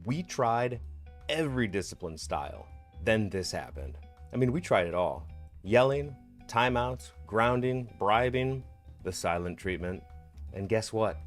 We tried every discipline style. Then this happened. I mean, we tried it all. Yelling, timeouts, grounding, bribing, the silent treatment. And guess what?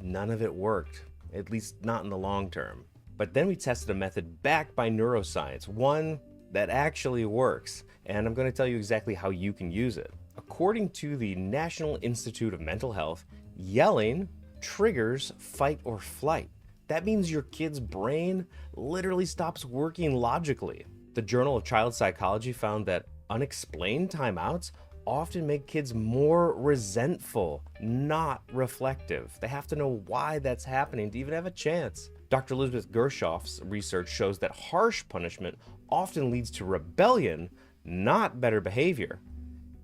None of it worked, at least not in the long term. But then we tested a method backed by neuroscience, one that actually works. And I'm going to tell you exactly how you can use it. According to the National Institute of Mental Health, yelling triggers fight or flight. That means your kid's brain literally stops working logically. The Journal of Child Psychology found that unexplained timeouts often make kids more resentful, not reflective. They have to know why that's happening to even have a chance. Dr. Elizabeth Gershoff's research shows that harsh punishment often leads to rebellion, not better behavior.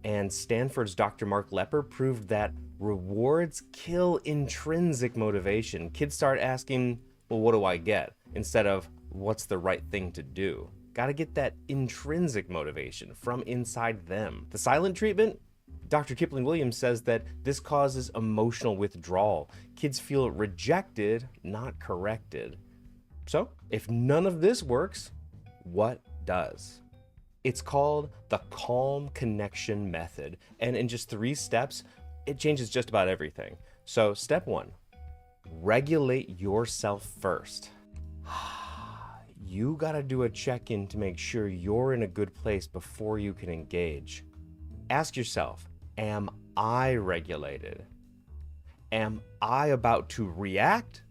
And Stanford's Dr. Mark Lepper proved that rewards kill intrinsic motivation. Kids start asking, well, what do I get? Instead of, what's the right thing to do? Gotta get that intrinsic motivation from inside them. The silent treatment? Dr. Kipling Williams says that this causes emotional withdrawal. Kids feel rejected, not corrected. So, if none of this works, what does? It's called the calm connection method. And in just 3 steps, it changes just about everything. So, step 1, regulate yourself first. You gotta do a check-in to make sure you're in a good place before you can engage. Ask yourself, am I regulated? Am I about to react,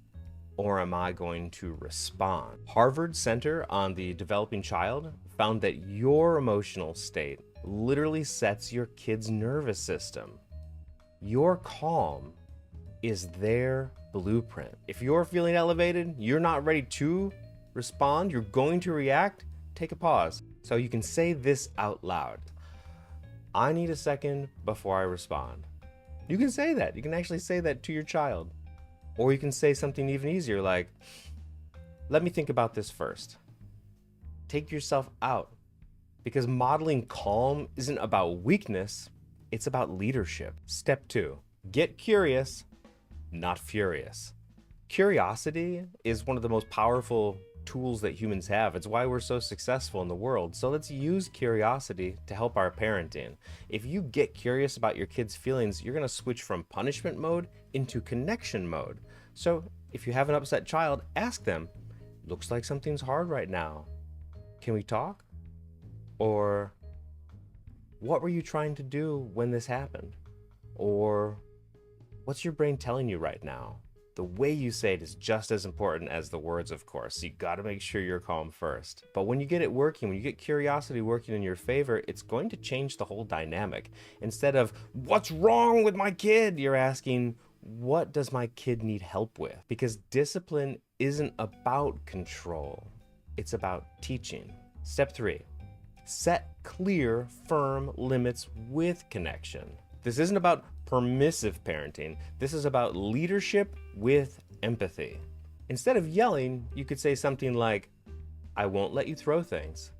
or am I going to respond? Harvard Center on the Developing Child found that your emotional state literally sets your kid's nervous system. Your calm is their blueprint. If you're feeling elevated, you're not ready to respond, you're going to react, take a pause. So you can say this out loud. I need a second before I respond. You can say that. You can actually say that to your child. Or you can say something even easier like, let me think about this first. Take yourself out. Because modeling calm isn't about weakness, it's about leadership. Step 2, get curious, not furious. Curiosity is one of the most powerful tools that humans have. It's why we're so successful in the world. So let's use curiosity to help our parenting. If you get curious about your kids' feelings, you're going to switch from punishment mode into connection mode. So if you have an upset child, ask them, looks like something's hard right now. Can we talk? Or what were you trying to do when this happened? Or what's your brain telling you right now? The way you say it is just as important as the words, of course. So you got to make sure you're calm first. But when you get it working, when you get curiosity working in your favor, it's going to change the whole dynamic. Instead of, what's wrong with my kid? You're asking, what does my kid need help with? Because discipline isn't about control. It's about teaching. Step 3, set clear, firm limits with connection. This isn't about permissive parenting. This is about leadership with empathy. Instead of yelling, you could say something like, I won't let you throw things.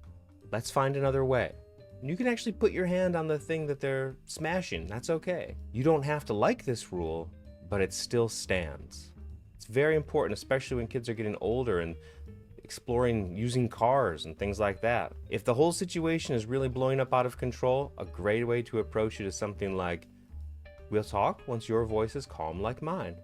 Let's find another way. And you can actually put your hand on the thing that they're smashing. That's okay. You don't have to like this rule, but it still stands. It's very important, especially when kids are getting older and exploring using cars and things like that. If the whole situation is really blowing up out of control, a great way to approach it is something like, we'll talk once your voice is calm like mine.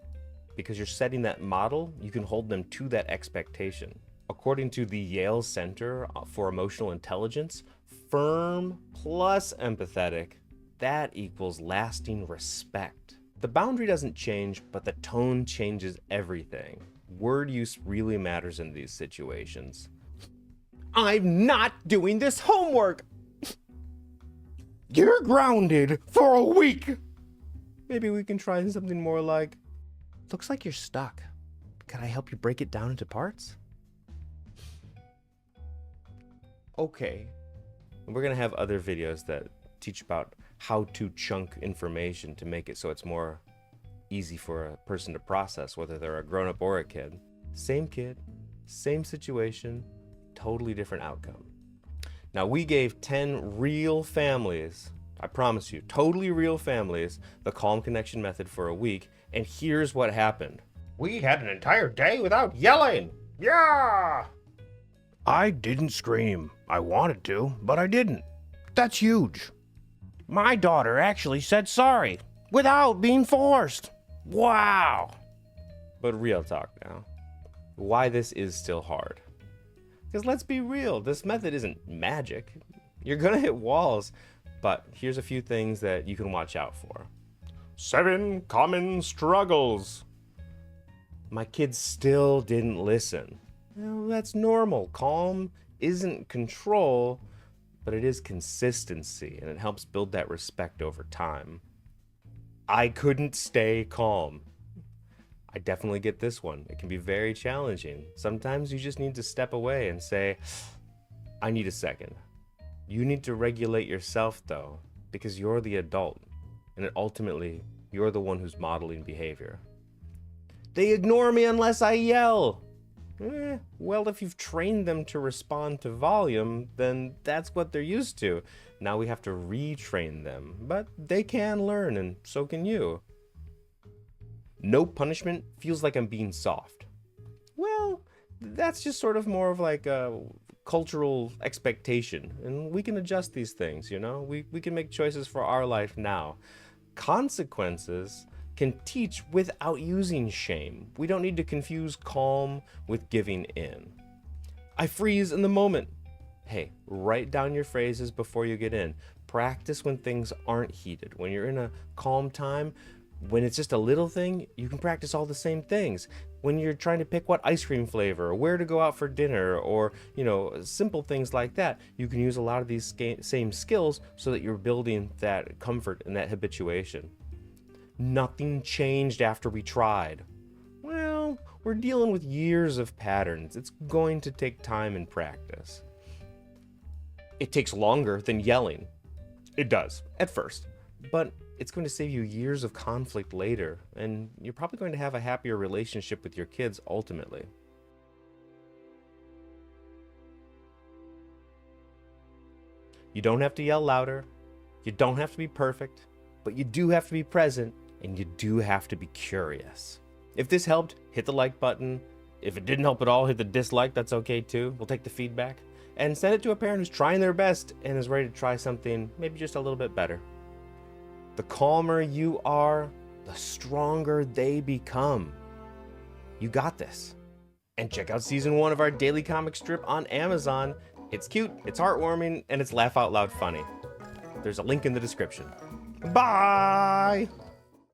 Because you're setting that model, you can hold them to that expectation. According to the Yale Center for Emotional Intelligence, firm plus empathetic, that equals lasting respect. The boundary doesn't change, but the tone changes everything. Word use really matters in these situations. I'm not doing this homework! You're grounded for a week! Maybe we can try something more like, looks like you're stuck. Can I help you break it down into parts? Okay. We're gonna have other videos that teach about how to chunk information to make it so it's more easy for a person to process, whether they're a grown-up or a kid. Same kid, same situation, totally different outcome. Now, we gave 10 real families, I promise you, totally real families, the calm connection method for a week, and here's what happened. We had an entire day without yelling. Yeah! I didn't scream. I wanted to, but I didn't. That's huge. My daughter actually said sorry without being forced. Wow! But real talk now. Why this is still hard. Because let's be real, this method isn't magic. You're gonna hit walls, but here's a few things that you can watch out for. 7 common struggles. My kids still didn't listen. Well, that's normal. Calm isn't control, but it is consistency, and it helps build that respect over time. I couldn't stay calm. I definitely get this one. It can be very challenging. Sometimes you just need to step away and say, I need a second. You need to regulate yourself, though, because you're the adult, and ultimately, you're the one who's modeling behavior. They ignore me unless I yell. Well, if you've trained them to respond to volume, then that's what they're used to. Now we have to retrain them, but they can learn, and so can you. No punishment feels like I'm being soft. Well, that's just sort of more of like a cultural expectation, and we can adjust these things, you know? We can make choices for our life now. Consequences can teach without using shame. We don't need to confuse calm with giving in. I freeze in the moment. Hey, write down your phrases before you get in. Practice when things aren't heated. When you're in a calm time, when it's just a little thing, you can practice all the same things. When you're trying to pick what ice cream flavor, or where to go out for dinner, or, simple things like that, you can use a lot of these same skills so that you're building that comfort and that habituation. Nothing changed after we tried. Well, we're dealing with years of patterns. It's going to take time and practice. It takes longer than yelling. It does, at first. But it's going to save you years of conflict later, and you're probably going to have a happier relationship with your kids ultimately. You don't have to yell louder. You don't have to be perfect, but you do have to be present. And you do have to be curious. If this helped, hit the like button. If it didn't help at all, hit the dislike. That's okay too. We'll take the feedback. And send it to a parent who's trying their best and is ready to try something maybe just a little bit better. The calmer you are, the stronger they become. You got this. And check out season 1 of our daily comic strip on Amazon. It's cute, it's heartwarming, and it's laugh out loud funny. There's a link in the description. Bye!